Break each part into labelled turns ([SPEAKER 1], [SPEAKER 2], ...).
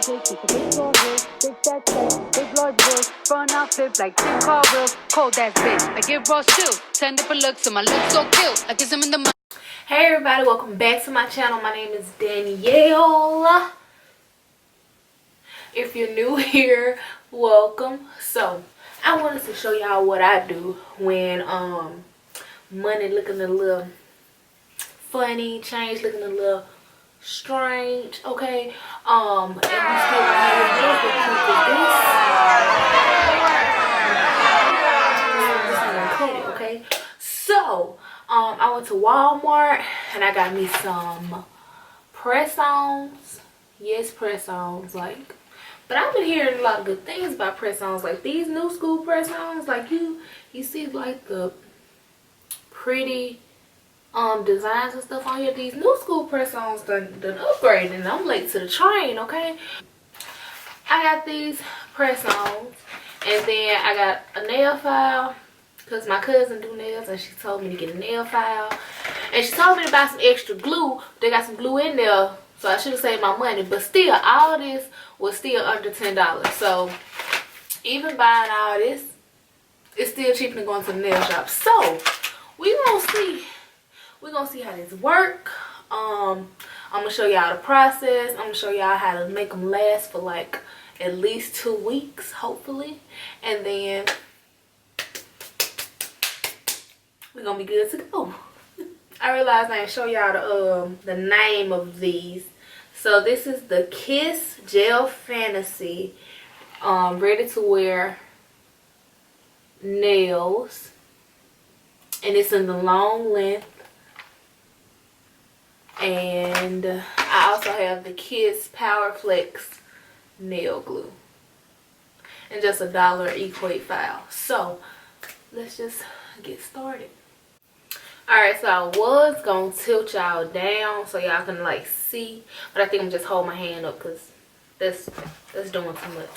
[SPEAKER 1] Boujee, keep a big tall hill, big fat chest, big large bills, front out flip like 10 car wheels, cold ass bitch. I give raw chill, 10 different looks, so my looks so cute. I kiss him in the mouth.
[SPEAKER 2] Hey everybody, welcome back to my channel. My name is Danielle. If you're new here, welcome. So I wanted to show y'all what I do when money looking a little funny, change looking a little strange, okay? And we still have this, okay? So I went to Walmart and I got me some press-ons. Yes, press-ons, like, but I've been hearing a lot of good things about press-ons, like these new school press-ons. Like you see like the pretty designs and stuff on here. These new school press-ons done upgraded, and I'm late to the train, okay? I got these press-ons, and then I got a nail file because my cousin do nails and she told me to get a nail file, and she told me to buy some extra glue. They got some glue in there, so I should have saved my money, but still all this was still under $10. So even buying all this, it's still cheaper than going to the nail shop. So we're gonna see how this work. I'm gonna show y'all the process. I'm gonna show y'all how to make them last for like at least 2 weeks, hopefully, and then we're gonna be good to go. I realized I didn't show y'all the name of these. So this is the Kiss Gel Fantasy ready to wear nails, and it's in the long length. And I also have the Kiss Power Flex nail glue, and just $1 equate file. So let's just get started. Alright, so I was gonna tilt y'all down so y'all can like see, but I think I'm just hold my hand up because that's doing too much.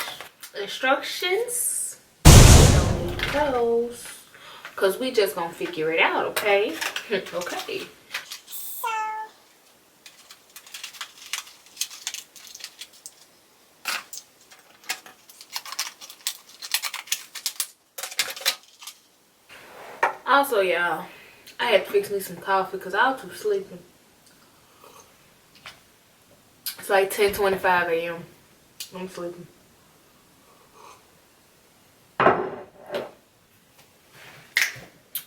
[SPEAKER 2] Instructions, don't need those because we just gonna figure it out, okay? Okay. Also, y'all, I had to fix me some coffee because I was too sleepy. It's like 10:25 a.m. I'm sleeping.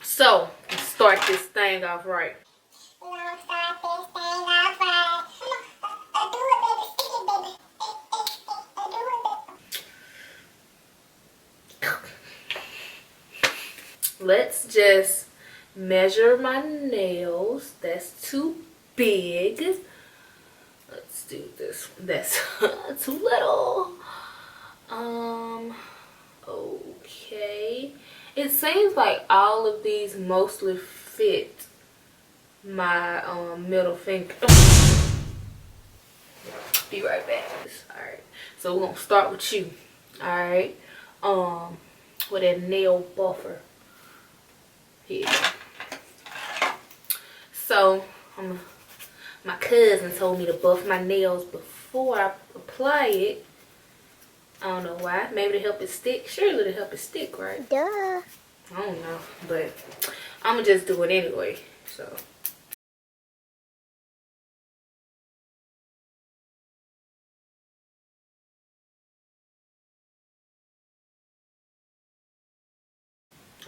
[SPEAKER 2] So, let's start this thing off right. Let's just measure my nails. That's too big. Let's do this. That's too little. Okay. It seems like all of these mostly fit my middle finger. Be right back. Alright. So we're gonna start with you. Alright. With a nail buffer. Here. So my cousin told me to buff my nails before I apply it. I don't know why. Maybe to help it stick. Surely to help it stick, right?
[SPEAKER 3] Duh.
[SPEAKER 2] I don't know, but I'm gonna just do it anyway. So.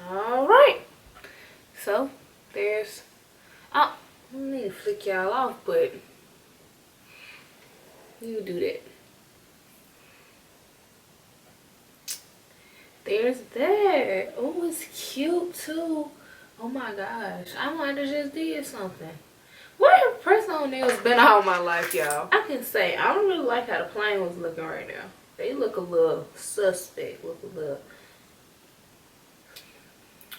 [SPEAKER 2] All right. So there's. Oh, I don't need to flick y'all off, but you do that. There's that. Oh, it's cute too. Oh my gosh, I might have just did something. Where have press-on nails been all my life, y'all? I can say I don't really like how the plain ones looking right now. They look a little suspect. Look a little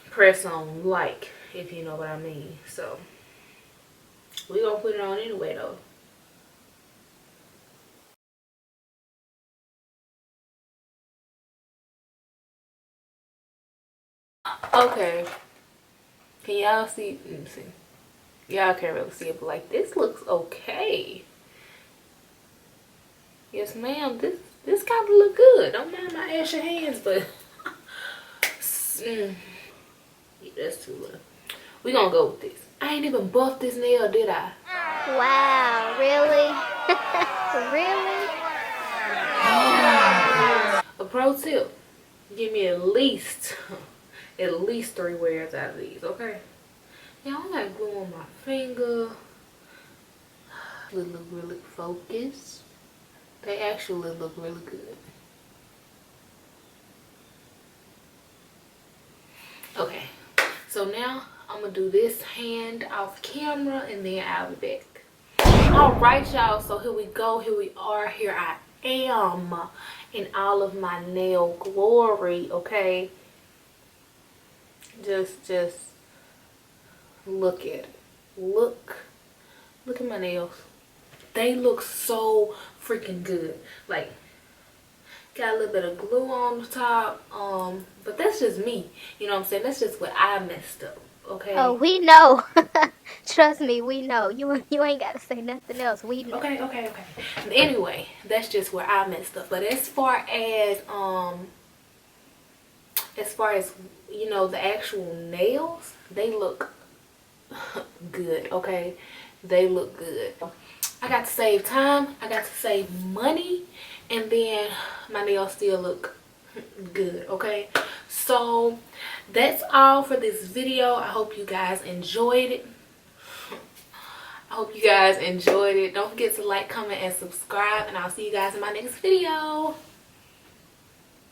[SPEAKER 2] press-on like, if you know what I mean. So we gonna put it on anyway though. Okay, can y'all see? Let me see. Y'all can't really see it, but like this looks okay. Yes, ma'am. This kind of look good. Don't mind my ashy hands, but yeah, that's too low. We gonna go with this. I ain't even buffed this nail, did I?
[SPEAKER 3] Wow, really? Really?
[SPEAKER 2] A pro tip: give me at least 3 wears out of these. Okay. Yeah, I like glue on my finger. They look really focused. They actually look really good. Okay, so now I'm gonna do this hand off camera and then I'll be back. All right, y'all, so here we go. Here we are. Here I am in all of my nail glory. Okay, just look at it. Look at my nails. They look so freaking good. Like, got a little bit of glue on the top, but that's just me. You know what I'm saying? That's just what I messed up. Okay.
[SPEAKER 3] Oh, we know. Trust me, we know. You ain't got to say nothing else. We know.
[SPEAKER 2] Okay. Anyway, that's just where I messed up. But as far as you know, the actual nails, they look good. Okay, they look good. I got to save time. I got to save money, and then my nails still look good. Okay, so that's all for this video. I hope you guys enjoyed it. Don't forget to like, comment, and subscribe, and I'll see you guys in my next video.